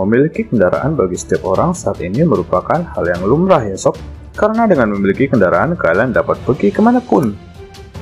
memiliki kendaraan bagi setiap orang saat ini merupakan hal yang lumrah ya sob. Karena dengan memiliki kendaraan, kalian dapat pergi kemanapun.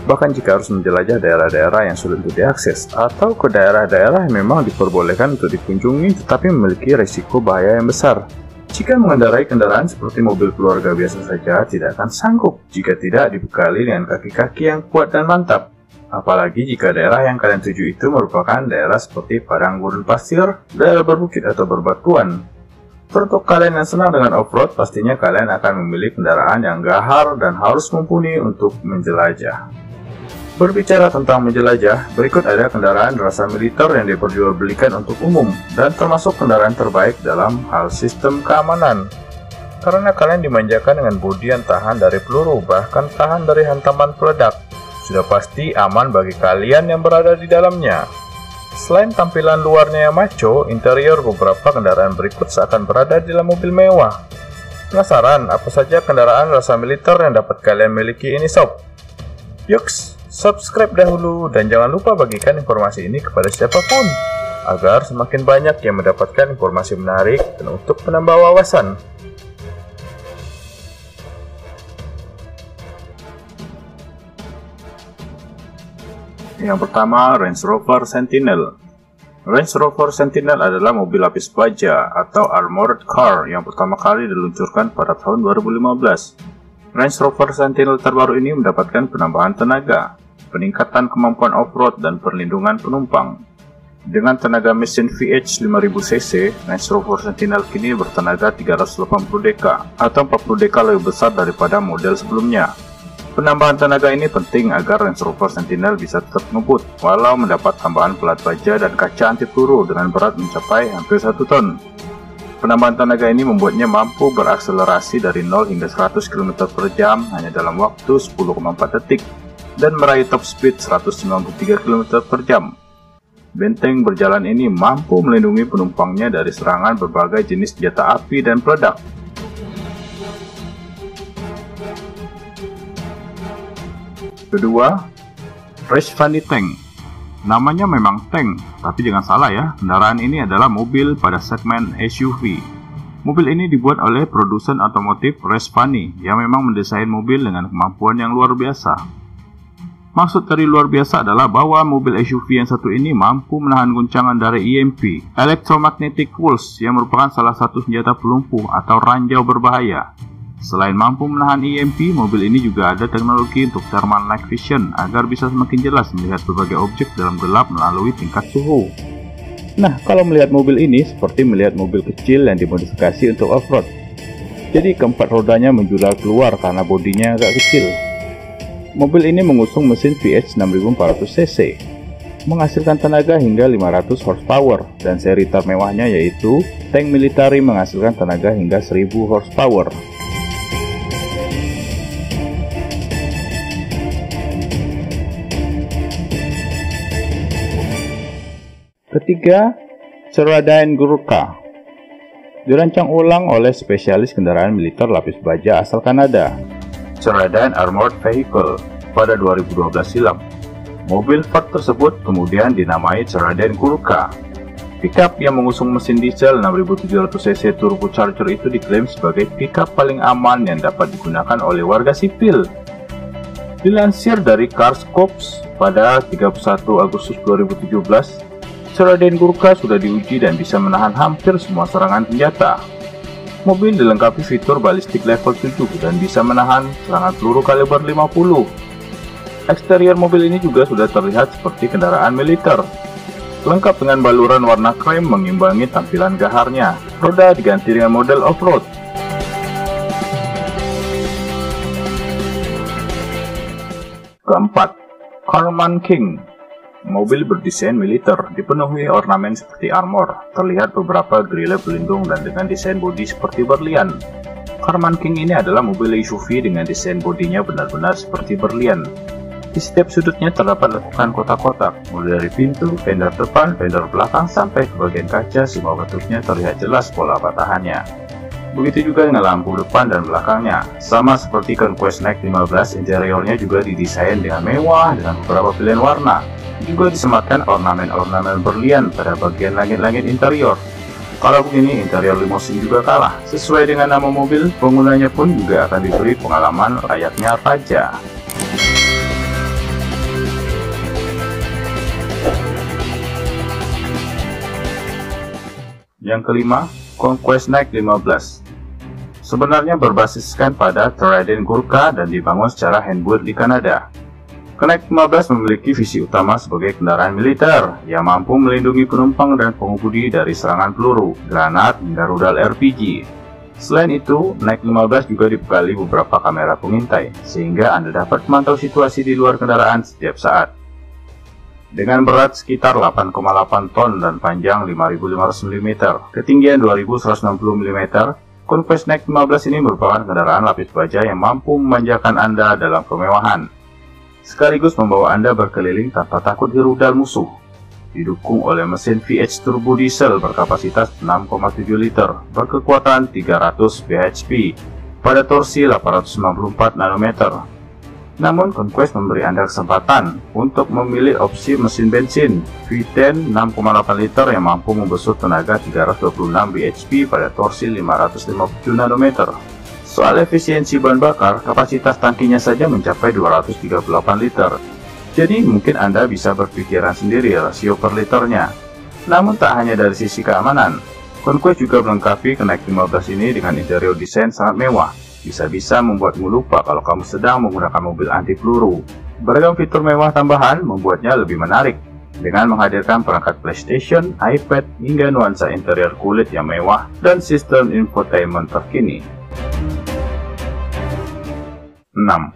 Bahkan jika harus menjelajah daerah-daerah yang sulit untuk diakses, atau ke daerah-daerah yang memang diperbolehkan untuk dikunjungi tetapi memiliki risiko bahaya yang besar. Jika mengendarai kendaraan seperti mobil keluarga biasa saja, tidak akan sanggup jika tidak dibekali dengan kaki-kaki yang kuat dan mantap. Apalagi jika daerah yang kalian tuju itu merupakan daerah seperti padang gurun pasir, daerah berbukit atau berbatuan. Untuk kalian yang senang dengan off-road, pastinya kalian akan memilih kendaraan yang gahar dan harus mumpuni untuk menjelajah. Berbicara tentang menjelajah, berikut ada kendaraan rasa militer yang diperjualbelikan untuk umum dan termasuk kendaraan terbaik dalam hal sistem keamanan. Karena kalian dimanjakan dengan bodi yang tahan dari peluru, bahkan tahan dari hantaman peledak. Sudah pasti aman bagi kalian yang berada di dalamnya. Selain tampilan luarnya yang maco, interior beberapa kendaraan berikut seakan berada di dalam mobil mewah. Penasaran apa saja kendaraan rasa militer yang dapat kalian miliki ini sob? Yuks, subscribe dahulu dan jangan lupa bagikan informasi ini kepada siapapun, agar semakin banyak yang mendapatkan informasi menarik dan untuk menambah wawasan. Yang pertama, Range Rover Sentinel. Range Rover Sentinel adalah mobil lapis baja atau armored car yang pertama kali diluncurkan pada tahun 2015. Range Rover Sentinel terbaru ini mendapatkan penambahan tenaga, peningkatan kemampuan off-road dan perlindungan penumpang. Dengan tenaga mesin VH 5000cc, Range Rover Sentinel kini bertenaga 380 dk atau 40 dk lebih besar daripada model sebelumnya. Penambahan tenaga ini penting agar Range Rover Sentinel bisa tetap ngebut, walau mendapat tambahan pelat baja dan kaca anti peluru dengan berat mencapai hampir 1 ton. Penambahan tenaga ini membuatnya mampu berakselerasi dari 0 hingga 100 km per jam hanya dalam waktu 10,4 detik dan meraih top speed 193 km per jam. Benteng berjalan ini mampu melindungi penumpangnya dari serangan berbagai jenis senjata api dan peledak. Kedua, Race Funny Tank. Namanya memang tank, tapi jangan salah ya, kendaraan ini adalah mobil pada segmen SUV. Mobil ini dibuat oleh produsen otomotif Race Funny yang memang mendesain mobil dengan kemampuan yang luar biasa. Maksud dari luar biasa adalah bahwa mobil SUV yang satu ini mampu menahan guncangan dari EMP, Electromagnetic Pulse, yang merupakan salah satu senjata pelumpuh atau ranjau berbahaya. Selain mampu menahan EMP, mobil ini juga ada teknologi untuk thermal night vision agar bisa semakin jelas melihat berbagai objek dalam gelap melalui tingkat suhu. Nah, kalau melihat mobil ini seperti melihat mobil kecil yang dimodifikasi untuk off-road. Jadi keempat rodanya menjular keluar karena bodinya agak kecil. Mobil ini mengusung mesin VH 6400cc, menghasilkan tenaga hingga 500 horsepower, dan seri termewahnya yaitu tank military menghasilkan tenaga hingga 1000 horsepower. Ketiga, Ceradyne Gurkha. Dirancang ulang oleh spesialis kendaraan militer lapis baja asal Kanada, Ceradyne Armored Vehicle, pada 2012 silam. Mobil Ford tersebut kemudian dinamai Ceradyne Gurkha. Pickup yang mengusung mesin diesel 6700cc turbocharger itu diklaim sebagai pickup paling aman yang dapat digunakan oleh warga sipil. Dilansir dari Carscopes pada 31 Agustus 2017, Ceradyne Gurkha sudah diuji dan bisa menahan hampir semua serangan senjata. Mobil dilengkapi fitur balistik level 7 dan bisa menahan serangan peluru kaliber 50. Eksterior mobil ini juga sudah terlihat seperti kendaraan militer, lengkap dengan baluran warna krem mengimbangi tampilan gaharnya. Roda diganti dengan model off-road. Keempat, Karmann King. Mobil berdesain militer, dipenuhi ornamen seperti armor, terlihat beberapa grille pelindung dan dengan desain bodi seperti berlian. Karmann King ini adalah mobil SUV dengan desain bodinya benar-benar seperti berlian. Di setiap sudutnya terdapat lekukan kotak-kotak, mulai dari pintu, fender depan, fender belakang, sampai ke bagian kaca. Semua bentuknya terlihat jelas pola patahannya. Begitu juga dengan lampu depan dan belakangnya. Sama seperti Conquest Next 15, interiornya juga didesain dengan mewah dengan beberapa pilihan warna. Juga disematkan ornamen-ornamen berlian pada bagian langit-langit interior. Kalau begini, interior limousine juga kalah. Sesuai dengan nama mobil, penggunanya pun juga akan diberi pengalaman layaknya raja. Yang kelima, Conquest Knight 15. Sebenarnya berbasiskan pada Trident Gurkha dan dibangun secara handbuilt di Kanada. Knight 15 memiliki visi utama sebagai kendaraan militer yang mampu melindungi penumpang dan pengemudi dari serangan peluru, granat, hingga rudal RPG. Selain itu, Knight 15 juga dibekali beberapa kamera pengintai, sehingga Anda dapat memantau situasi di luar kendaraan setiap saat. Dengan berat sekitar 8,8 ton dan panjang 5.500 mm, ketinggian 2.160 mm, Conquest Knight 15 ini merupakan kendaraan lapis baja yang mampu memanjakan Anda dalam kemewahan, sekaligus membawa Anda berkeliling tanpa takut dirudal musuh. Didukung oleh mesin VH turbo diesel berkapasitas 6,7 liter, berkekuatan 300 bhp, pada torsi 894 Nm. Namun, Conquest memberi Anda kesempatan untuk memilih opsi mesin bensin V10 6,8 liter yang mampu membesut tenaga 326 bhp pada torsi 557 Nm. Soal efisiensi bahan bakar, kapasitas tangkinya saja mencapai 238 liter. Jadi mungkin Anda bisa berpikiran sendiri rasio per liternya. Namun tak hanya dari sisi keamanan, Conquest juga melengkapi Knight 15 ini dengan interior desain sangat mewah. Bisa-bisa membuatmu lupa kalau kamu sedang menggunakan mobil anti peluru. Beragam fitur mewah tambahan membuatnya lebih menarik, dengan menghadirkan perangkat PlayStation, iPad, hingga nuansa interior kulit yang mewah dan sistem infotainment terkini. 6.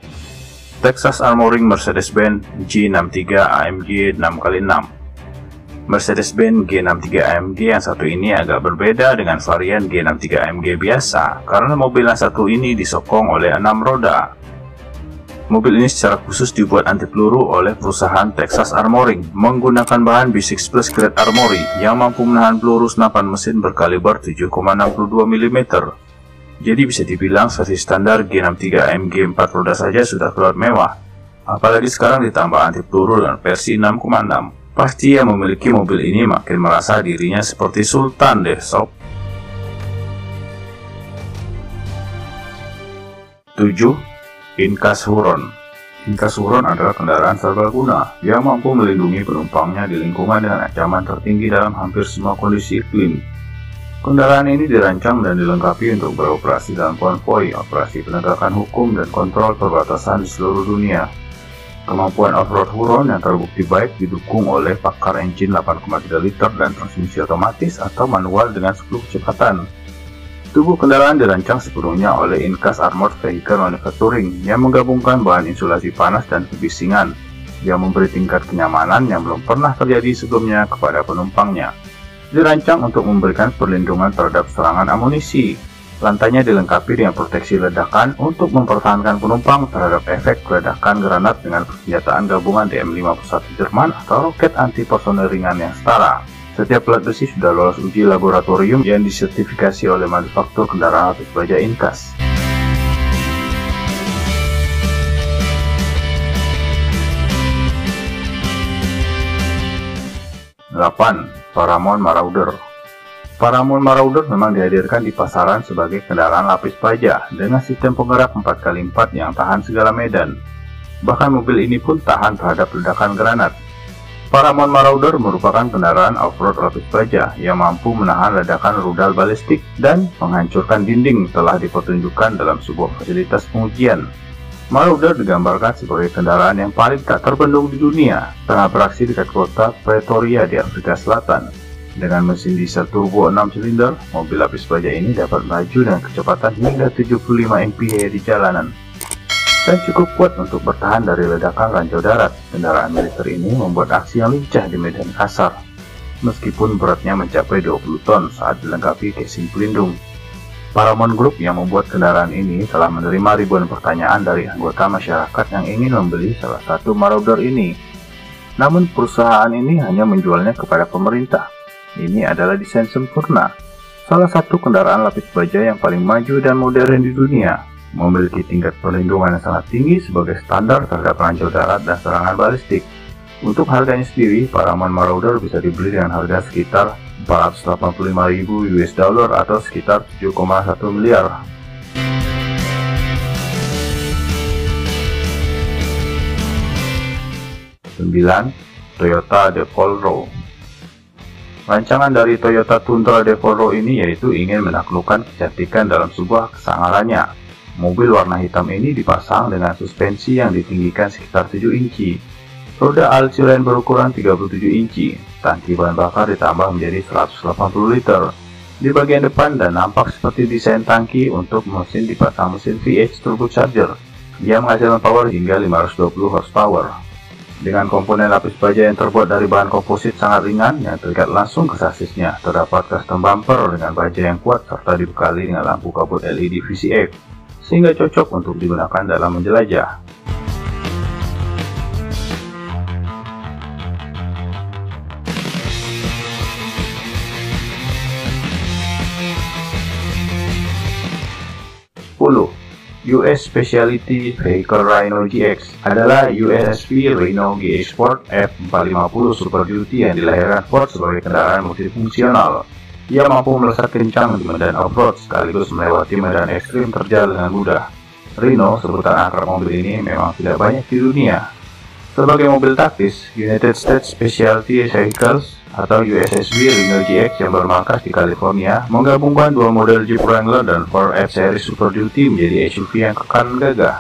Texas Armoring Mercedes-Benz G63 AMG 6x6. Mercedes-Benz G63 AMG yang satu ini agak berbeda dengan varian G63 AMG biasa, karena mobil yang satu ini disokong oleh 6 roda. Mobil ini secara khusus dibuat anti peluru oleh perusahaan Texas Armoring, menggunakan bahan B6 Plus Grade Armory yang mampu menahan peluru senapan mesin berkaliber 7,62 mm. Jadi bisa dibilang versi standar G63 AMG 4 roda saja sudah keluar mewah, apalagi sekarang ditambah anti peluru dengan versi 6,6. Pasti yang memiliki mobil ini makin merasa dirinya seperti sultan deh sob. 7. Incas Huron. Incas Huron adalah kendaraan serbaguna yang mampu melindungi penumpangnya di lingkungan dengan ancaman tertinggi dalam hampir semua kondisi iklim. Kendaraan ini dirancang dan dilengkapi untuk beroperasi dalam konvoi, operasi penegakan hukum, dan kontrol perbatasan di seluruh dunia. Kemampuan off-road Huron yang terbukti baik didukung oleh pakar engine 8,3 liter dan transmisi otomatis atau manual dengan 10 kecepatan. Tubuh kendaraan dirancang sepenuhnya oleh Incas Armored Vehicle Manufacturing yang menggabungkan bahan insulasi panas dan kebisingan yang memberi tingkat kenyamanan yang belum pernah terjadi sebelumnya kepada penumpangnya. Dirancang untuk memberikan perlindungan terhadap serangan amunisi. Lantainya dilengkapi dengan proteksi ledakan untuk mempertahankan penumpang terhadap efek ledakan granat dengan persenjataan gabungan DM51 Jerman atau roket anti-personel ringan yang setara. Setiap pelat besi sudah lolos uji laboratorium yang disertifikasi oleh manufaktur kendaraan lapis baja Incas. 8. Paramount Marauder. Paramount Marauder memang dihadirkan di pasaran sebagai kendaraan lapis baja dengan sistem penggerak 4x4 yang tahan segala medan. Bahkan mobil ini pun tahan terhadap ledakan granat. Paramount Marauder merupakan kendaraan off-road lapis baja yang mampu menahan ledakan rudal balistik dan menghancurkan dinding telah dipertunjukkan dalam sebuah fasilitas pengujian. Marauder digambarkan sebagai kendaraan yang paling tak terbendung di dunia, tengah beraksi dekat kota Pretoria di Afrika Selatan. Dengan mesin diesel turbo 6 silinder, mobil lapis baja ini dapat melaju dengan kecepatan hingga 75 mph di jalanan, dan cukup kuat untuk bertahan dari ledakan ranjau darat. Kendaraan militer ini membuat aksi yang lincah di medan kasar, meskipun beratnya mencapai 20 ton saat dilengkapi casing pelindung. Paramount Group yang membuat kendaraan ini telah menerima ribuan pertanyaan dari anggota masyarakat yang ingin membeli salah satu Marauder ini. Namun perusahaan ini hanya menjualnya kepada pemerintah. Ini adalah desain sempurna, salah satu kendaraan lapis baja yang paling maju dan modern di dunia, memiliki tingkat perlindungan yang sangat tinggi sebagai standar terhadap ranjau darat dan serangan balistik. Untuk harganya sendiri, Paramount Marauder bisa dibeli dengan harga sekitar 485.000 US dollar atau sekitar 7,1 miliar. Toyota Devolvo. Rancangan dari Toyota Tundra Devolvo ini yaitu ingin menaklukkan kecantikan dalam sebuah kesangarannya. Mobil warna hitam ini dipasang dengan suspensi yang ditinggikan sekitar 7 inci, roda all-terrain berukuran 37 inci, tangki bahan bakar ditambah menjadi 180 liter di bagian depan dan nampak seperti desain tangki. Untuk mesin dipasang mesin VH turbocharger yang menghasilkan power hingga 520 horsepower. Dengan komponen lapis baja yang terbuat dari bahan komposit sangat ringan yang terikat langsung ke sasisnya, terdapat custom bumper dengan baja yang kuat serta dibekali dengan lampu kabut LED VCF, sehingga cocok untuk digunakan dalam menjelajah. US Specialty Vehicle Rhino GX adalah USSV Rhino GX Sport F450 Super Duty yang dilahirkan Ford sebagai kendaraan multifungsional. Ia mampu melesat kencang di medan off-road sekaligus melewati medan ekstrim terjal dengan mudah. Rhino, sebutan akrab mobil ini, memang tidak banyak di dunia. Sebagai mobil taktis, United States Specialty Vehicles atau USSV Rhino GX yang bermarkas di California menggabungkan dua model Jeep Wrangler dan Ford F-Series Super Duty menjadi SUV yang kekar dan gagah.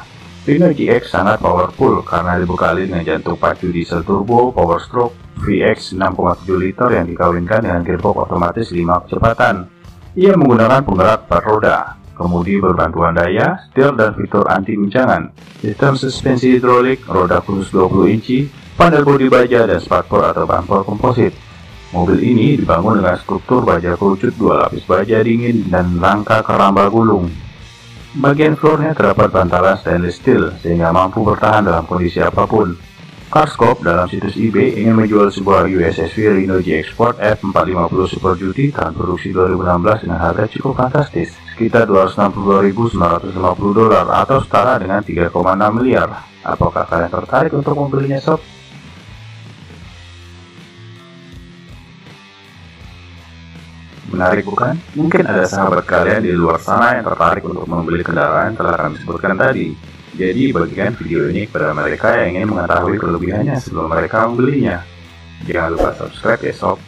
Rhino GX sangat powerful karena dibekali dengan jantung pacu diesel turbo power stroke VX 6,7 liter yang dikawinkan dengan gearbox otomatis 5 kecepatan. Ia menggunakan penggerak 4 roda, kemudi berbantuan daya, setir dan fitur anti-guncangan, sistem suspensi hidrolik, roda khusus 20 inci, panel bodi baja dan spakbor atau bumper komposit. Mobil ini dibangun dengan struktur baja kerucut 2 lapis baja dingin dan rangka keramba gulung. Bagian floornya terdapat bantalan stainless steel sehingga mampu bertahan dalam kondisi apapun. Carscope dalam situs eBay ingin menjual sebuah USSV Rhino GX Sport F450 Super Duty tahun produksi 2016 dengan harga cukup fantastis, sekitar 262.950 dolar atau setara dengan 3,6 miliar. Apakah kalian tertarik untuk membelinya, sob? Menarik bukan? Mungkin ada sahabat kalian di luar sana yang tertarik untuk membeli kendaraan yang telah kami sebutkan tadi. Jadi bagikan video ini kepada mereka yang ingin mengetahui kelebihannya sebelum mereka membelinya. Jangan lupa subscribe ya sob.